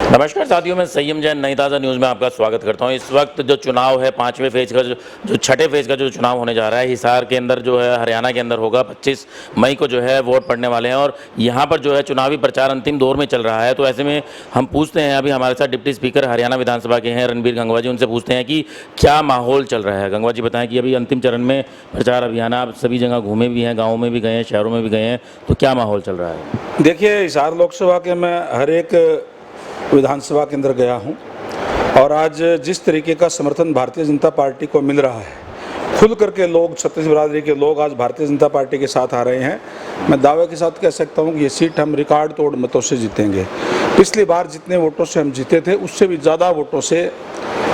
नमस्कार साथियों, मैं संयम जैन नई ताज़ा न्यूज़ में आपका स्वागत करता हूं। इस वक्त जो चुनाव है, पांचवें फेज का जो छठे फेज का जो चुनाव होने जा रहा है, हिसार के अंदर जो है, हरियाणा के अंदर होगा। 25 मई को जो है वोट पड़ने वाले हैं और यहां पर जो है चुनावी प्रचार अंतिम दौर में चल रहा है। तो ऐसे में हम पूछते हैं, अभी हमारे साथ डिप्टी स्पीकर हरियाणा विधानसभा के हैं रणबीर गंगवा जी, उनसे पूछते हैं कि क्या माहौल चल रहा है। गंगवा जी बताएं कि अभी अंतिम चरण में प्रचार अभियान, आप सभी जगह घूमे भी हैं, गाँव में भी गए हैं, शहरों में भी गए हैं, तो क्या माहौल चल रहा है? देखिए, हिसार लोकसभा के मैं हर एक विधानसभा के अंदर गया हूं और आज जिस तरीके का समर्थन भारतीय जनता पार्टी को मिल रहा है, खुल करके लोग, छत्तीस बिरादरी के लोग आज भारतीय जनता पार्टी के साथ आ रहे हैं। मैं दावे के साथ कह सकता हूं कि ये सीट हम रिकॉर्ड तोड़ मतों से जीतेंगे। पिछली बार जितने वोटों से हम जीते थे, उससे भी ज़्यादा वोटों से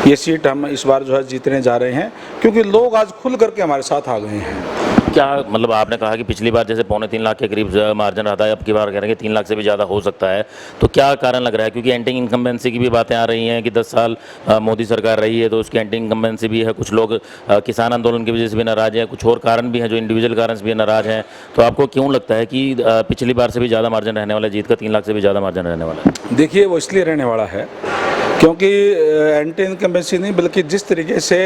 ये सीट हम इस बार जो है जीतने जा रहे हैं, क्योंकि लोग आज खुल करके हमारे साथ आ गए हैं। क्या मतलब, आपने कहा कि पिछली बार जैसे 2.25 लाख के करीब मार्जिन रहा था, अब की बार कह रहे हैं कि 3 लाख से भी ज़्यादा हो सकता है, तो क्या कारण लग रहा है? क्योंकि एंटी इनकम्बेंसी की भी बातें आ रही हैं कि 10 साल मोदी सरकार रही है तो उसकी एंटी इनकम्बेंसी भी है। कुछ लोग किसान आंदोलन की वजह से भी नाराज़ हैं, कुछ और कारण भी हैं जो इंडिविजुअल कारण से भी नाराज़ हैं। तो आपको क्यों लगता है कि पिछली बार से भी ज़्यादा मार्जिन रहने वाला है, जीत का 3 लाख से भी ज़्यादा मार्जिन रहने वाला है? देखिए, वो इसलिए रहने वाला है क्योंकि एंटी इनकम्बेंसी नहीं, बल्कि जिस तरीके से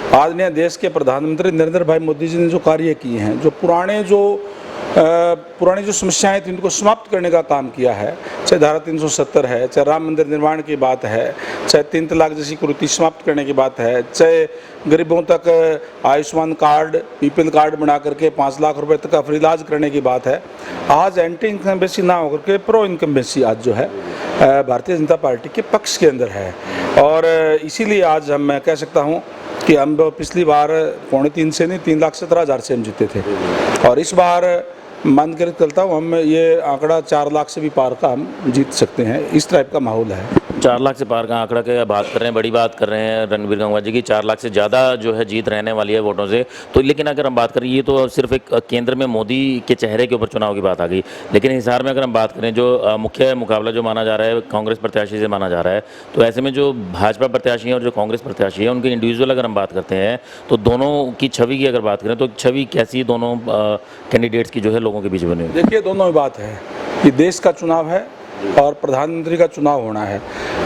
आदरणीय देश के प्रधानमंत्री नरेंद्र भाई मोदी जी ने जो कार्य किए हैं, जो पुरानी जो समस्याएं थी उनको समाप्त करने का काम किया है, चाहे धारा 370 है, चाहे राम मंदिर निर्माण की बात है, चाहे 3 तलाक जैसी कुरीति समाप्त करने की बात है, चाहे गरीबों तक आयुष्मान कार्ड, पीपल कार्ड बना करके 5 लाख रुपए तक का फ्री इलाज करने की बात है। आज एंटी इनकम्बेंसी ना होकर के प्रो इनकम्बेंसी आज जो है भारतीय जनता पार्टी के पक्ष के अंदर है। और इसीलिए आज मैं कह सकता हूँ कि हम पिछली बार 2.25 से नहीं, 3,17,000 से हम जीते थे, और इस बार मान कर चलता हूँ हम ये आंकड़ा 4 लाख से भी पार का हम जीत सकते हैं। इस टाइप का माहौल है। 4 लाख से पार का आंकड़ा की बात कर रहे हैं, बड़ी बात कर रहे हैं रणबीर गंगवा जी की। 4 लाख से ज़्यादा जो है जीत रहने वाली है वोटों से। तो लेकिन अगर हम बात करें, ये तो सिर्फ एक केंद्र में मोदी के चेहरे के ऊपर चुनाव की बात आ गई, लेकिन हिसार में अगर हम बात करें, जो मुख्य मुकाबला जो माना जा रहा है कांग्रेस प्रत्याशी से माना जा रहा है, तो ऐसे में जो भाजपा प्रत्याशी है और जो कांग्रेस प्रत्याशी है, उनके इंडिविजुअल अगर हम बात करते हैं, तो दोनों की छवि की अगर बात करें तो छवि कैसी दोनों कैंडिडेट्स की जो है लोगों के बीच बनी? देखिए, दोनों ही बात है कि देश का चुनाव है और प्रधानमंत्री का चुनाव होना है,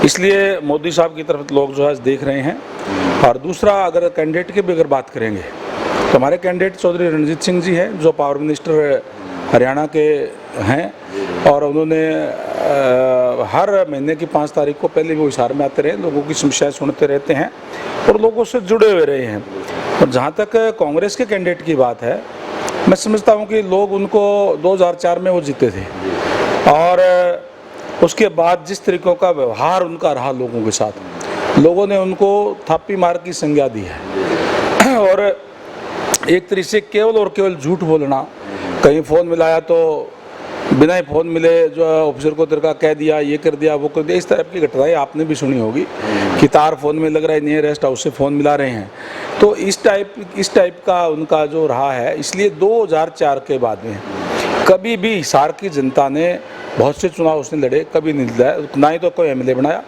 इसलिए मोदी साहब की तरफ लोग जो है देख रहे हैं। और दूसरा, अगर कैंडिडेट की भी अगर बात करेंगे तो हमारे कैंडिडेट चौधरी रणजीत सिंह जी हैं, जो पावर मिनिस्टर हरियाणा के हैं, और उन्होंने हर महीने की 5 तारीख को पहले वो हिसार में आते रहे, लोगों की समस्याएं सुनते रहते हैं और लोगों से जुड़े हुए रहे हैं। और जहाँ तक कांग्रेस के कैंडिडेट की बात है, मैं समझता हूँ कि लोग उनको 2004 में वो जीते थे, और उसके बाद जिस तरीक़ों का व्यवहार उनका रहा लोगों के साथ, लोगों ने उनको थापी मार की संज्ञा दी है। और एक तरीके से केवल और केवल झूठ बोलना, कहीं फ़ोन मिलाया तो बिना ही फ़ोन मिले जो ऑफिसर को तेरे का कह दिया, ये कर दिया, वो कर दिया, इस तरह की घटनाएं आपने भी सुनी होगी कि तार फ़ोन में लग रहा है, नहीं रेस्ट हाउस से फ़ोन मिला रहे हैं। तो इस टाइप का उनका जो रहा है, इसलिए 2004 के बाद में कभी भी हिसार की जनता ने, बहुत से चुनाव उसने लड़े, कभी नहीं लड़ा, ना ही तो कोई एमएलए बनाया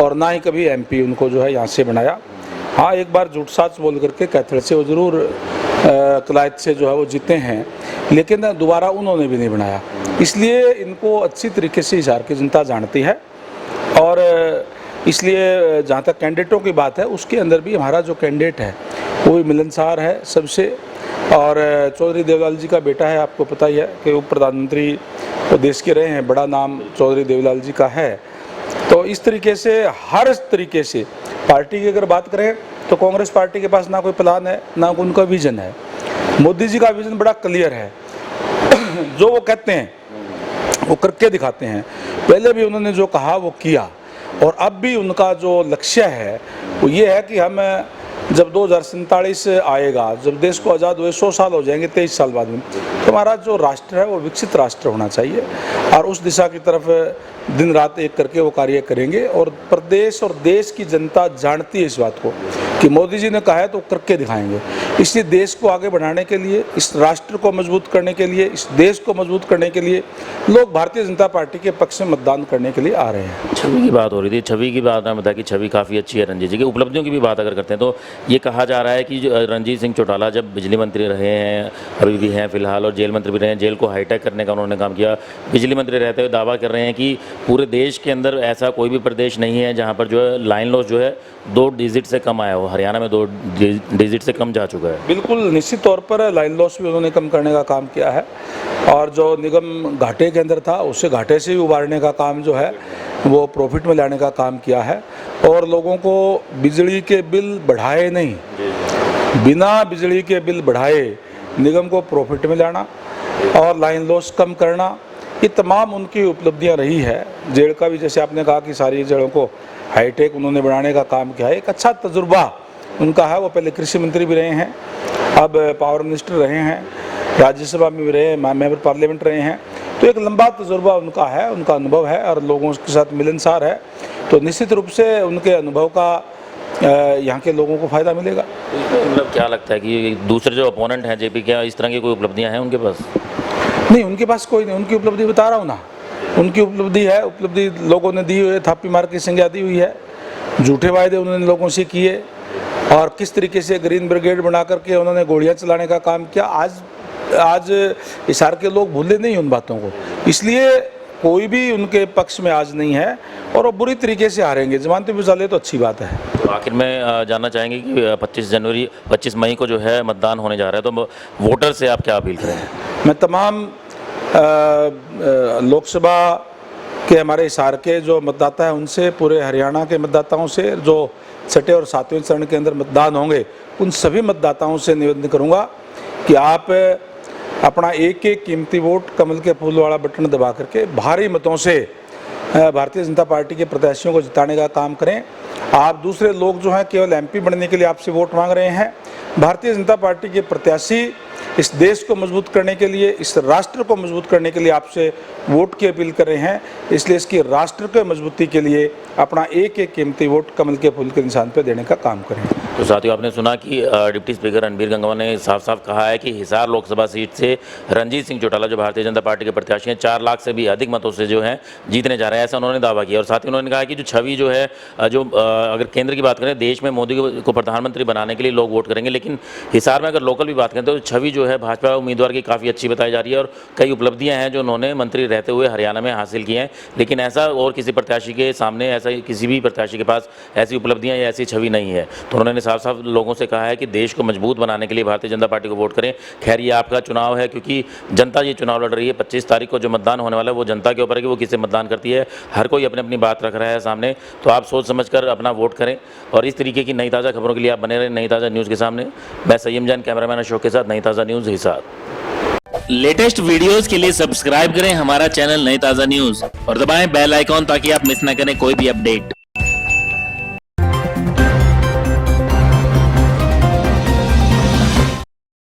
और ना ही कभी एमपी उनको जो है यहाँ से बनाया। हाँ, एक बार झूठ साच बोल करके कैथल से वो ज़रूर कलायत से जो है वो जीते हैं, लेकिन दोबारा उन्होंने भी नहीं बनाया। इसलिए इनको अच्छी तरीके से हिसार की जनता जानती है, और इसलिए जहाँ तक कैंडिडेटों की बात है, उसके अंदर भी हमारा जो कैंडिडेट है वो भी मिलनसार है सबसे। और चौधरी देवलाल जी का बेटा है, आपको पता ही है कि उप प्रधानमंत्री तो देश के रहे हैं, बड़ा नाम चौधरी देवलाल जी का है। तो इस तरीके से हर तरीके से पार्टी की अगर बात करें तो कांग्रेस पार्टी के पास ना कोई प्लान है, ना उनका विजन है। मोदी जी का विजन बड़ा क्लियर है। जो वो कहते हैं वो करके दिखाते हैं। पहले भी उन्होंने जो कहा वो किया, और अब भी उनका जो लक्ष्य है वो ये है कि हम जब 2047 आएगा, जब देश को आज़ाद हुए 100 साल हो जाएंगे, 23 साल बाद में, तो हमारा जो राष्ट्र है वो विकसित राष्ट्र होना चाहिए, और उस दिशा की तरफ दिन रात एक करके वो कार्य करेंगे। और प्रदेश और देश की जनता जानती है इस बात को कि मोदी जी ने कहा है तो करके दिखाएंगे। इसलिए देश को आगे बढ़ाने के लिए, इस राष्ट्र को मजबूत करने के लिए, इस देश को मजबूत करने के लिए लोग भारतीय जनता पार्टी के पक्ष में मतदान करने के लिए आ रहे हैं। छवि की बात हो रही थी, छवि की बात आपने बताया कि छवि काफ़ी अच्छी है रणजीत जी की। उपलब्धियों की भी बात अगर करते हैं तो ये कहा जा रहा है कि रणजीत सिंह चौटाला जब बिजली मंत्री रहे हैं, अभी भी हैं फिलहाल, और जेल मंत्री भी रहे हैं, जेल को हाईटेक करने का उन्होंने काम किया। बिजली मंत्री रहते हुए दावा कर रहे हैं कि पूरे देश के अंदर ऐसा कोई भी प्रदेश नहीं है जहाँ पर जो है लाइन लॉस जो है 2 डिजिट से कम आया हो। हरियाणा में 2 डिजिट से कम जा चुका है। बिल्कुल निश्चित तौर पर लाइन लॉस भी उन्होंने कम करने का काम किया है, और जो निगम घाटे के अंदर था उसे घाटे से भी उबारने का काम जो है वो प्रॉफिट में लाने का काम किया है। और लोगों को बिजली के बिल बढ़ाए नहीं, बिना बिजली के बिल बढ़ाए निगम को प्रॉफिट में लाना और लाइन लॉस कम करना, ये तमाम उनकी उपलब्धियां रही है। जेल का भी जैसे आपने कहा कि सारी जेलों को हाईटेक उन्होंने बनाने का काम किया है। एक अच्छा तजुर्बा उनका है। वो पहले कृषि मंत्री भी रहे हैं, अब पावर मिनिस्टर रहे हैं, राज्यसभा में भी रहे, मेंबर पार्लियामेंट रहे हैं। तो एक लंबा तजुर्बा उनका है, उनका अनुभव है और लोगों के साथ मिलनसार है। तो निश्चित रूप से उनके अनुभव का यहाँ के लोगों को फ़ायदा मिलेगा। मतलब क्या लगता है कि दूसरे जो अपोनेंट हैं जेपी के, इस तरह की कोई उपलब्धियाँ हैं उनके पास? नहीं, उनके पास कोई नहीं। उनकी उपलब्धि बता रहा हूँ ना, उनकी उपलब्धि है। उपलब्धि लोगों ने दी हुई है, थापी मार की संज्ञा दी हुई है, झूठे वायदे उन्होंने लोगों से किए और किस तरीके से ग्रीन ब्रिगेड बना करके उन्होंने गोलियां चलाने का काम किया। आज हिसार के लोग भूले नहीं उन बातों को, इसलिए कोई भी उनके पक्ष में आज नहीं है और वो बुरी तरीके से हारेंगे। जमानत भी चले तो अच्छी बात है। तो आखिर में जानना चाहेंगे कि 25 मई को जो है मतदान होने जा रहा है, तो वोटर से आप क्या अपील करें? मैं तमाम लोकसभा के हमारे हिसार के जो मतदाता हैं उनसे, पूरे हरियाणा के मतदाताओं से, जो 6ठे और 7वें चरण के अंदर मतदान होंगे, उन सभी मतदाताओं से निवेदन करूंगा कि आप अपना एक एक कीमती वोट कमल के फूल वाला बटन दबा करके भारी मतों से भारतीय जनता पार्टी के प्रत्याशियों को जिताने का काम करें। आप दूसरे लोग जो हैं केवल एमपी बनने के लिए आपसे वोट मांग रहे हैं। भारतीय जनता पार्टी के प्रत्याशी इस देश को मजबूत करने के लिए, इस राष्ट्र को मजबूत करने के लिए आपसे वोट की अपील कर रहे हैं। इसलिए इसकी राष्ट्र के मजबूती के लिए अपना एक एक कीमती वोट कमल के फूल के निशान पर देने का काम करें। तो साथियों, आपने सुना कि डिप्टी स्पीकर रणबीर गंगवा ने साफ साफ कहा है कि हिसार लोकसभा सीट से रणजीत सिंह चौटाला जो भारतीय जनता पार्टी के प्रत्याशी हैं 4 लाख से भी अधिक मतों से जो है जीतने जा रहे हैं, ऐसा उन्होंने दावा किया। और साथ ही उन्होंने कहा कि जो छवि जो है, जो अगर केंद्र की बात करें, देश में मोदी को प्रधानमंत्री बनाने के लिए लोग वोट करेंगे, लेकिन हिसार में अगर लोकल भी बात करें तो छवि जो है भाजपा उम्मीदवार की काफ़ी अच्छी बताई जा रही है और कई उपलब्धियाँ हैं जो उन्होंने मंत्री रहते हुए हरियाणा में हासिल की हैं। लेकिन ऐसा और किसी प्रत्याशी के सामने, ऐसा किसी भी प्रत्याशी के पास ऐसी उपलब्धियाँ या ऐसी छवि नहीं है। तो उन्होंने साफ साफ लोगों से कहा है कि देश को मजबूत बनाने के लिए भारतीय जनता पार्टी को वोट करें। खैर, ये आपका चुनाव है, क्योंकि जनता ये चुनाव लड़ रही है। 25 तारीख को जो मतदान होने वाला है वो जनता के ऊपर है कि वो किसे मतदान करती है। हर कोई अपनी अपनी बात रख रहा है सामने, तो आप सोच समझकर अपना वोट करें। और इस तरीके की नई ताज़ा खबरों के लिए आप बने रहें नई ताज़ा न्यूज़ के सामने। मैं सय्यम जैन, कैमरामैन अशोक के साथ, नई ताज़ा न्यूज़ हिसार। लेटेस्ट वीडियोस के लिए सब्सक्राइब करें हमारा चैनल नई ताज़ा न्यूज़ और दबाएं बेल आइकॉन ताकि आप मिस ना करें कोई भी अपडेट।